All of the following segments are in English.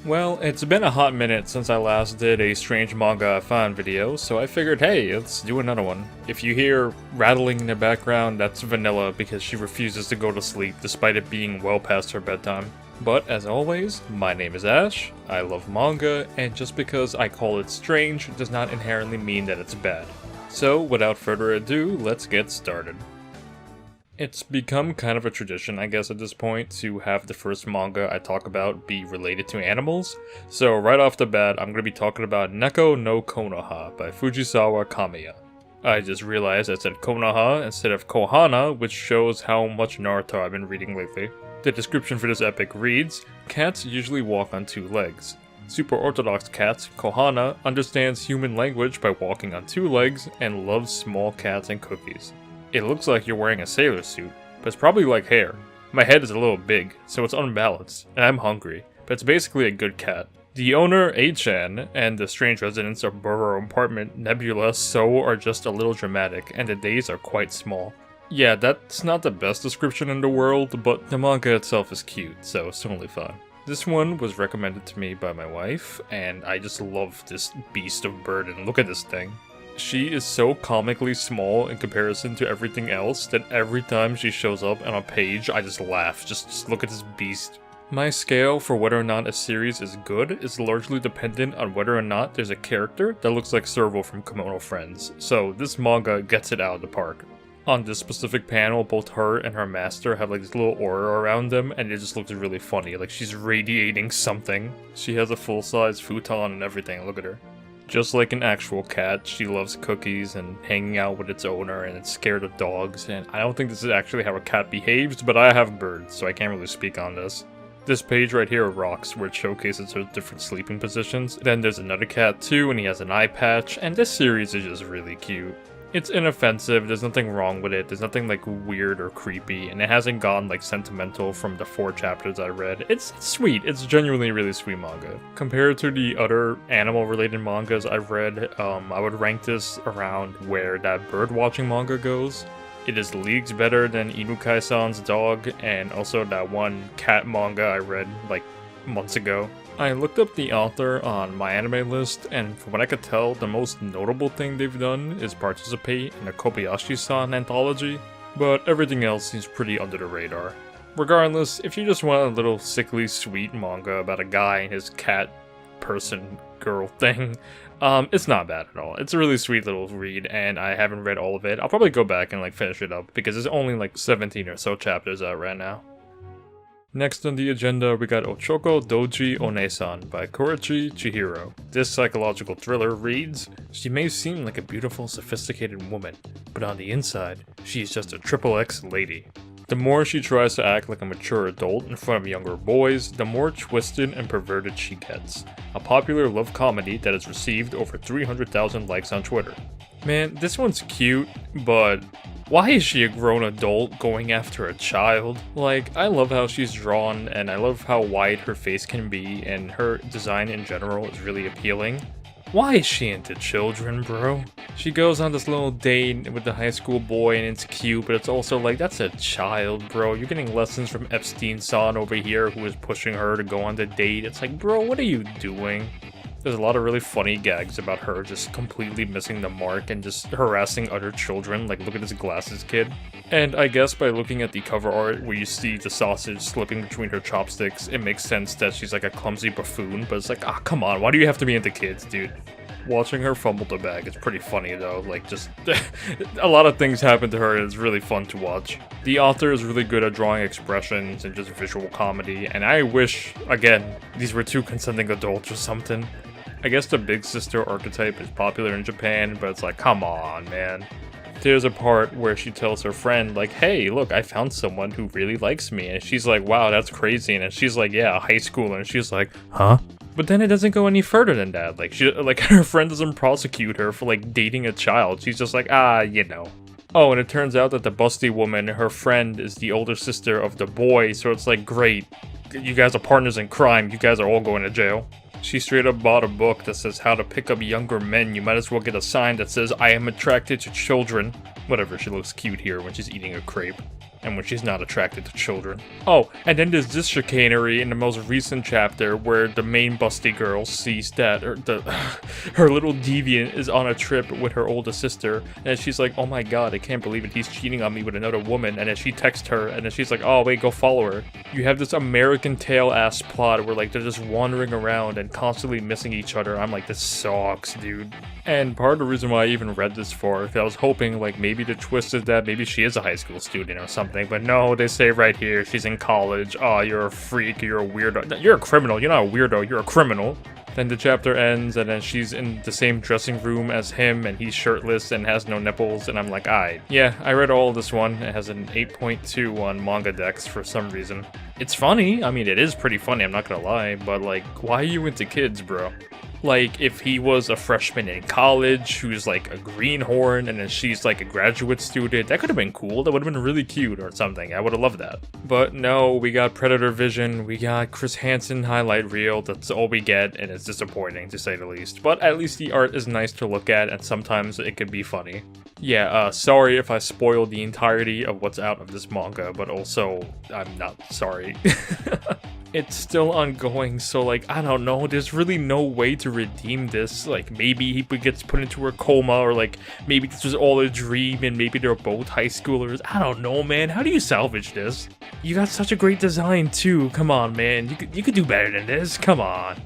Well, it's been a hot minute since I last did a Strange Manga I Find video, so I figured, hey, let's do another one. If you hear rattling in the background, that's Vanilla because she refuses to go to sleep despite it being well past her bedtime. But as always, my name is Ash, I love manga, and just because I call it strange does not inherently mean that it's bad. So without further ado, let's get started. It's become kind of a tradition, I guess, at this point, to have the first manga I talk about be related to animals. So right off the bat, I'm going to be talking about Neko no Konoha by Fujisawa Kamiya. I just realized I said Konoha instead of Kohana, which shows how much Naruto I've been reading lately. The description for this epic reads, "Cats usually walk on two legs. Super orthodox cat, Kohana, understands human language by walking on two legs and loves small cats and cookies. It looks like you're wearing a sailor suit, but it's probably like hair. My head is a little big, so it's unbalanced, and I'm hungry, but it's basically a good cat. The owner, A-chan, and the strange residents of Borough Apartment, Nebula, So are just a little dramatic, and the days are quite small." Yeah, that's not the best description in the world, but the manga itself is cute, so it's totally fine. This one was recommended to me by my wife, and I just love this beast of burden. Look at this thing. She is so comically small in comparison to everything else that every time she shows up on a page, I just laugh. Just look at this beast. My scale for whether or not a series is good is largely dependent on whether or not there's a character that looks like Serval from Komodo Friends, so this manga gets it out of the park. On this specific panel, both her and her master have like this little aura around them, and it just looks really funny, like she's radiating something. She has a full-size futon and everything, look at her. Just like an actual cat, she loves cookies and hanging out with its owner, and it's scared of dogs, and I don't think this is actually how a cat behaves, but I have birds, so I can't really speak on this. This page right here rocks, where it showcases her different sleeping positions. Then there's another cat too, and he has an eye patch, and this series is just really cute. It's inoffensive, there's nothing wrong with it, there's nothing like weird or creepy, and it hasn't gone like sentimental from the 4 chapters I read. It's sweet, it's genuinely really sweet manga. Compared to the other animal related mangas I've read, I would rank this around where that bird watching manga goes. It is leagues better than Inukai-san's dog, and also that one cat manga I read like months ago. I looked up the author on my anime list, and from what I could tell, the most notable thing they've done is participate in the Kobayashi-san anthology, but everything else seems pretty under the radar. Regardless, if you just want a little sickly sweet manga about a guy and his cat person girl thing, it's not bad at all. It's a really sweet little read, and I haven't read all of it. I'll probably go back and like finish it up, because there's only like 17 or so chapters out right now. Next on the agenda, we got Otoko Doji Onesan by Koichi Chihiro. This psychological thriller reads, "She may seem like a beautiful, sophisticated woman, but on the inside, she's just a XXX lady. The more she tries to act like a mature adult in front of younger boys, the more twisted and perverted she gets. A popular love comedy that has received over 300,000 likes on Twitter." Man, this one's cute, but why is she a grown adult going after a child? Like, I love how she's drawn, and I love how wide her face can be, and her design in general is really appealing. Why is she into children, bro? She goes on this little date with the high school boy, and it's cute, but it's also like, that's a child, bro. You're getting lessons from Epstein-san over here, who is pushing her to go on the date. It's like, bro, what are you doing? There's a lot of really funny gags about her just completely missing the mark and just harassing other children, like look at this glasses kid. And I guess by looking at the cover art where you see the sausage slipping between her chopsticks, it makes sense that she's like a clumsy buffoon, but it's like, ah, come on, why do you have to be into kids, dude? Watching her fumble the bag is pretty funny though, like just a lot of things happen to her and it's really fun to watch. The author is really good at drawing expressions and just visual comedy, and I wish, again, these were 2 consenting adults or something. I guess the big sister archetype is popular in Japan, but it's like, come on, man. There's a part where she tells her friend, like, hey, look, I found someone who really likes me, and she's like, wow, that's crazy, and she's like, yeah, a high schooler, and she's like, huh? But then it doesn't go any further than that. Like, her friend doesn't prosecute her for, like, dating a child. She's just like, you know. Oh, and it turns out that the busty woman, her friend, is the older sister of the boy, so it's like, great. You guys are partners in crime. You guys are all going to jail. She straight up bought a book that says how to pick up younger men. You might as well get a sign that says, I am attracted to children. Whatever, she looks cute here when she's eating a crepe. and when she's not attracted to children. Oh, and then there's this chicanery in the most recent chapter where the main busty girl sees that her little deviant is on a trip with her older sister, and she's like, oh my god, I can't believe it, he's cheating on me with another woman, and then she texts her, and then she's like, oh wait, go follow her. You have this American Tail-ass plot where like they're just wandering around and constantly missing each other. I'm like, this sucks, dude. And part of the reason why I even read this far, because I was hoping like maybe the twist is that maybe she is a high school student or something, but no, they say right here she's in college. Oh, you're a freak, you're a weirdo. You're a criminal, you're not a weirdo, you're a criminal. Then the chapter ends, and then she's in the same dressing room as him, and he's shirtless and has no nipples, and I'm like, aight. Yeah, I read all of this one. It has an 8.2 on Manga Dex for some reason. It's funny, I mean, it is pretty funny, I'm not gonna lie, but like, why are you into kids, bro? Like, if he was a freshman in college who's like a greenhorn and then she's like a graduate student, that could have been cool. That would have been really cute or something. I would have loved that. But no, we got Predator Vision, we got Chris Hansen highlight reel. That's all we get, and it's disappointing to say the least. But at least the art is nice to look at, and sometimes it can be funny. Yeah, sorry if I spoiled the entirety of what's out of this manga, but also, I'm not sorry. It's still ongoing, so like, I don't know, there's really no way to redeem this. Like, maybe he gets put into a coma, or like, maybe this was all a dream, and maybe they're both high schoolers. I don't know, man. How do you salvage this? You got such a great design, too. Come on, man. You could do better than this. Come on.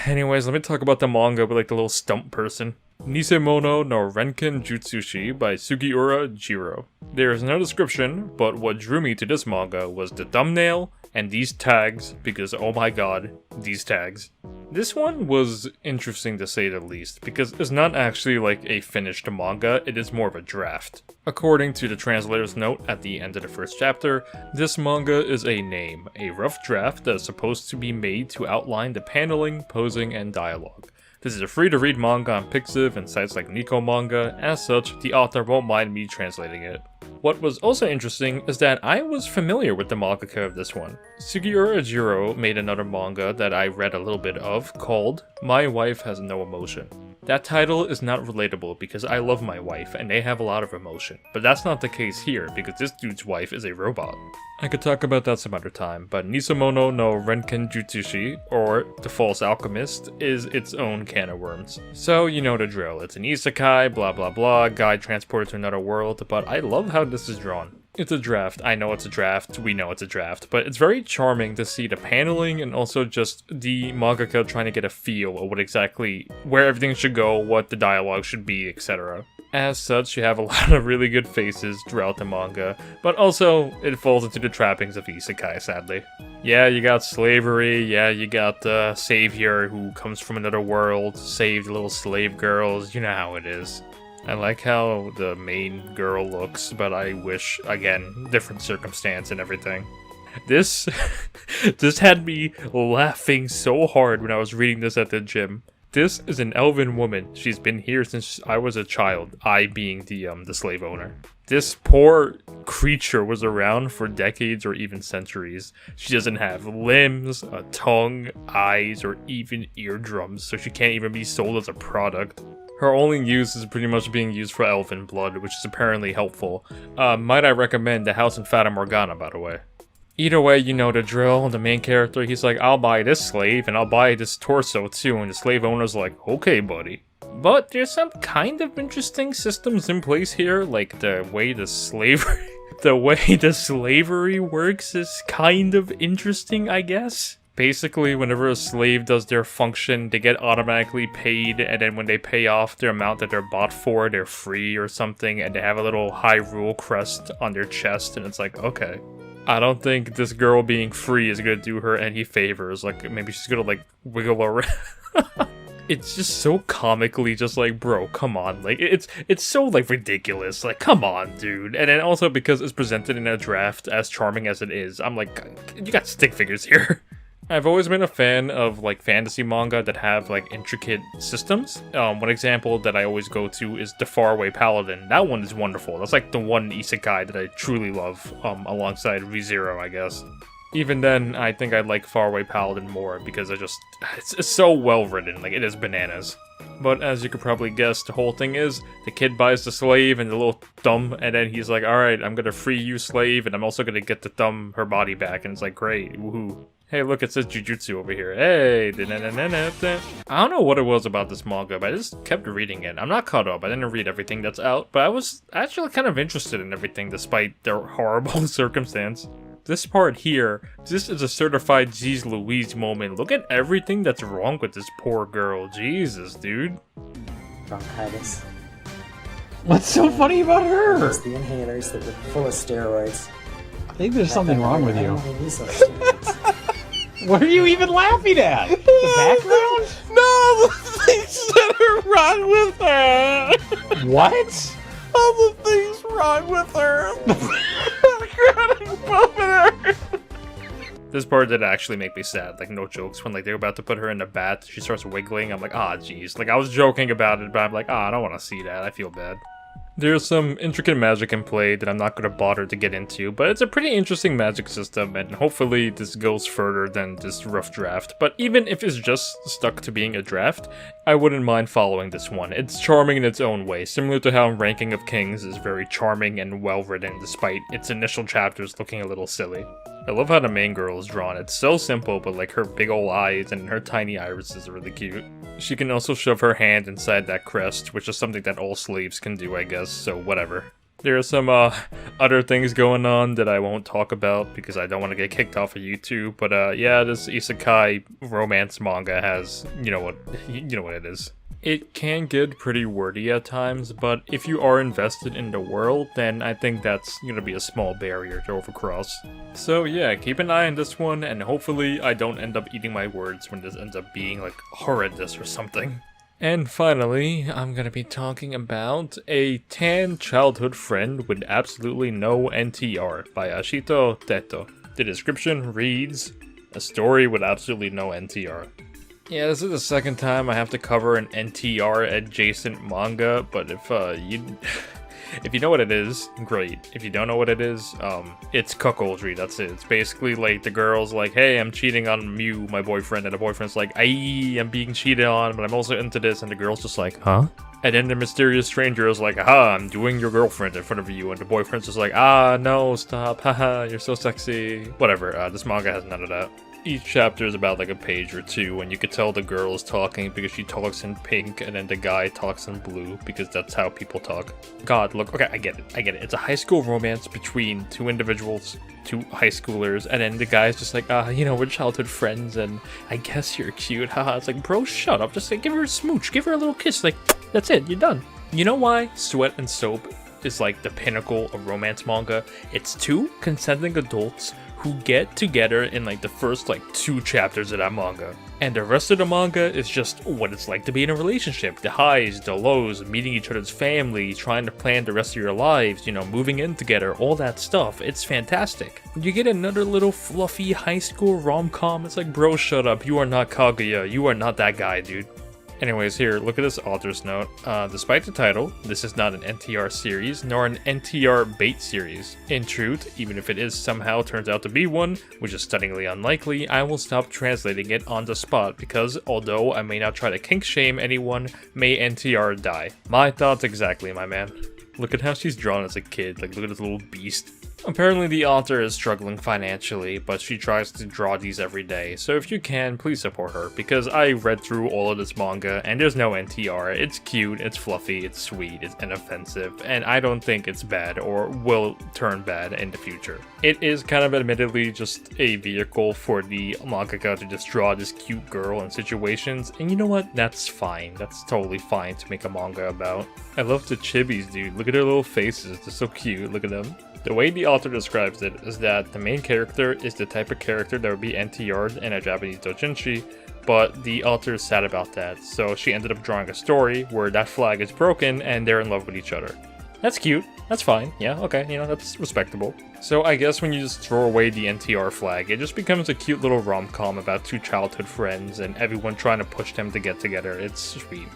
Anyways, let me talk about the manga with like the little stump person. Nisemono no Renken Jutsushi by Sugiura Jiro. There is no description, but what drew me to this manga was the thumbnail and these tags, because oh my god, these tags. This one was interesting to say the least, because it's not actually like a finished manga, it is more of a draft. According to the translator's note at the end of the first chapter, this manga is a name, a rough draft that is supposed to be made to outline the paneling, posing, and dialogue. This is a free-to-read manga on Pixiv and sites like Neko Manga. As such, the author won't mind me translating it. What was also interesting is that I was familiar with the mangaka of this one. Sugiura Jiro made another manga that I read a little bit of called My Wife Has No Emotion. That title is not relatable because I love my wife and they have a lot of emotion, but that's not the case here because this dude's wife is a robot. I could talk about that some other time, but Nisemono no Renken Jutsushi, or The False Alchemist, is its own can of worms. So you know the drill, it's an isekai, blah blah blah, guy transported to another world, but I love how this is drawn. It's a draft, I know it's a draft, we know it's a draft, but it's very charming to see the paneling and also just the mangaka trying to get a feel of what exactly, where everything should go, what the dialogue should be, etc. As such, you have a lot of really good faces throughout the manga, but also it falls into the trappings of isekai, sadly. Yeah, you got slavery, yeah, you got the savior who comes from another world, save little slave girls, you know how it is. I like how the main girl looks, but I wish, again, different circumstance and everything. This had me laughing so hard when I was reading this at the gym. This is an elven woman. She's been here since I was a child, I being the slave owner. This poor creature was around for decades or even centuries. She doesn't have limbs, a tongue, eyes, or even eardrums, so she can't even be sold as a product. Her only use is pretty much being used for elven blood, which is apparently helpful. Might I recommend The House in Fata Morgana, by the way. Either way, you know the drill. The main character, he's like, I'll buy this slave, and I'll buy this torso too, and the slave owner's like, okay, buddy. But there's some kind of interesting systems in place here, like the way the slavery... the way the slavery works is kind of interesting, I guess. Basically, whenever a slave does their function, they get automatically paid, and then when they pay off the amount that they're bought for, they're free or something, and they have a little Hyrule crest on their chest, and it's like, okay. I don't think this girl being free is gonna do her any favors, like, maybe she's gonna, like, wiggle around. It's just so comically just like, bro, come on, like, it's so, like, ridiculous, like, come on, dude. And then also because it's presented in a draft, as charming as it is, I'm like, you got stick figures here. I've always been a fan of like fantasy manga that have like intricate systems. One example that I always go to is The Faraway Paladin. That one is wonderful. That's like the one isekai that I truly love, alongside ReZero, I guess. Even then, I think I like Faraway Paladin more because it's so well written, like it is bananas. But as you could probably guess, the whole thing is, the kid buys the slave and the little thumb, and then he's like, alright, I'm gonna free you, slave, and I'm also gonna get the thumb, her body back, and it's like, great, woohoo. Hey, look, it says Jujutsu over here. Hey, I don't know what it was about this manga, but I just kept reading it. I'm not caught up, I didn't read everything that's out, but I was actually kind of interested in everything despite their horrible circumstance. This part here, this is a certified Jeez Louise moment. Look at everything that's wrong with this poor girl. Jesus, dude. Bronchitis. What's so funny about her? It's the inhalers that were full of steroids. I think there's something wrong with you. I don't use those steroids. What are you even laughing at? The background? No, the things that are wrong with her. What? All the things wrong with her. This part did actually make me sad, like no jokes, when like they were about to put her in the bath, she starts wiggling, I'm like, ah, jeez. Like I was joking about it, but I'm like, I don't want to see that, I feel bad. There's some intricate magic in play that I'm not going to bother to get into, but it's a pretty interesting magic system, and hopefully this goes further than this rough draft. But even if it's just stuck to being a draft, I wouldn't mind following this one. It's charming in its own way, similar to how Ranking of Kings is very charming and well written despite its initial chapters looking a little silly. I love how the main girl is drawn. It's so simple, but like her big ol' eyes and her tiny irises are really cute. She can also shove her hand inside that crest, which is something that all slaves can do, I guess, so whatever. There are some other things going on that I won't talk about because I don't want to get kicked off of YouTube, but yeah, this isekai romance manga has, you know what it is. It can get pretty wordy at times, but if you are invested in the world, then I think that's gonna be a small barrier to overcross. So yeah, keep an eye on this one, and hopefully I don't end up eating my words when this ends up being like horrendous or something. And finally, I'm gonna be talking about A Tan Childhood Friend with Absolutely No NTR by Ashito Teto. The description reads, a story with absolutely no NTR. Yeah, this is the second time I have to cover an NTR adjacent manga, but if you know what it is, great. If you don't know what it is, it's cuckoldry, that's it. It's basically like the girl's like, hey, I'm cheating on you, my boyfriend, and the boyfriend's like, I'm being cheated on, but I'm also into this, and the girl's just like, huh? And then the mysterious stranger is like, aha, I'm doing your girlfriend in front of you, and the boyfriend's just like, ah, no, stop, haha, you're so sexy. Whatever, this manga has none of that. Each chapter is about like a page or two, and you could tell the girl is talking because she talks in pink, and then the guy talks in blue because that's how people talk. God, look, okay, I get it. It's a high school romance between two individuals, two high schoolers, and then the guy's just like, we're childhood friends, and I guess you're cute, haha. It's like, bro, shut up, just like, give her a smooch, give her a little kiss, like, that's it, you're done. You know why Sweat and Soap is like the pinnacle of romance manga? It's two consenting adults who get together in like the first like 2 chapters of that manga. And the rest of the manga is just what it's like to be in a relationship. The highs, the lows, meeting each other's family, trying to plan the rest of your lives, moving in together, all that stuff. It's fantastic. You get another little fluffy high school rom-com. It's like, bro, shut up. You are not Kaguya. You are not that guy, dude. Anyways, here, look at this author's note. Despite the title, this is not an NTR series, nor an NTR bait series. In truth, even if it is somehow turns out to be one, which is stunningly unlikely, I will stop translating it on the spot because, although I may not try to kink shame anyone, may NTR die. My thoughts exactly, my man. Look at how she's drawn as a kid, like look at this little beast. Apparently the author is struggling financially, but she tries to draw these every day, so if you can, please support her, because I read through all of this manga, and there's no NTR. It's cute, it's fluffy, it's sweet, it's inoffensive, and I don't think it's bad, or will turn bad in the future. It is kind of admittedly just a vehicle for the mangaka to just draw this cute girl in situations, and you know what? That's fine. That's totally fine to make a manga about. I love the chibis, dude. Look at their little faces, they're so cute, look at them. The way the author describes it is that the main character is the type of character that would be NTR'd in a Japanese doujinshi, but the author is sad about that, so she ended up drawing a story where that flag is broken and they're in love with each other. That's cute, that's fine, yeah, okay, that's respectable. So I guess when you just throw away the NTR flag, it just becomes a cute little rom-com about 2 childhood friends and everyone trying to push them to get together. It's sweet.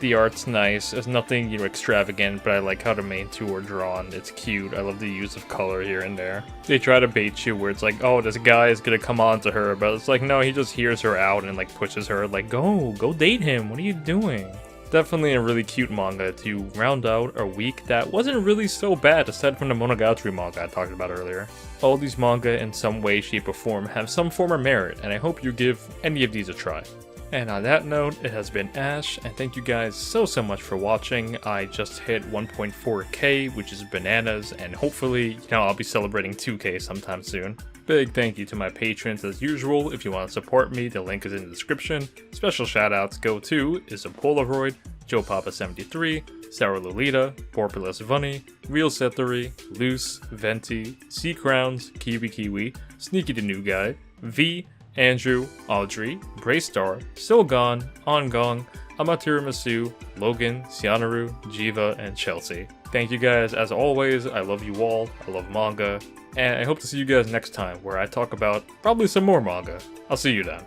The art's nice, it's nothing, extravagant, but I like how the main 2 are drawn. It's cute, I love the use of color here and there. They try to bait you where it's like, oh, this guy is gonna come on to her, but it's like, no, he just hears her out and pushes her, like, go date him, what are you doing? Definitely a really cute manga to round out a week that wasn't really so bad aside from the Monogatari manga I talked about earlier. All these manga in some way, shape, or form have some form of merit, and I hope you give any of these a try. And on that note, it has been Ash, and thank you guys so much for watching. I just hit 1.4k, which is bananas, and hopefully, I'll be celebrating 2k sometime soon. Big thank you to my patrons as usual. If you want to support me, the link is in the description. Special shoutouts go to Isa Polaroid, Joe Papa 73, Sarah Lolita, Porpoise Vunny, Real Settery, Loose, Venti, Sea Crowns, Kiwi Kiwi, Sneaky the New Guy, V, Andrew, Audrey, Braystar, Silgon, Ongong, Amatiramasu, Logan, Sianaru, Jiva, and Chelsea. Thank you guys as always. I love you all. I love manga. And I hope to see you guys next time where I talk about probably some more manga. I'll see you then.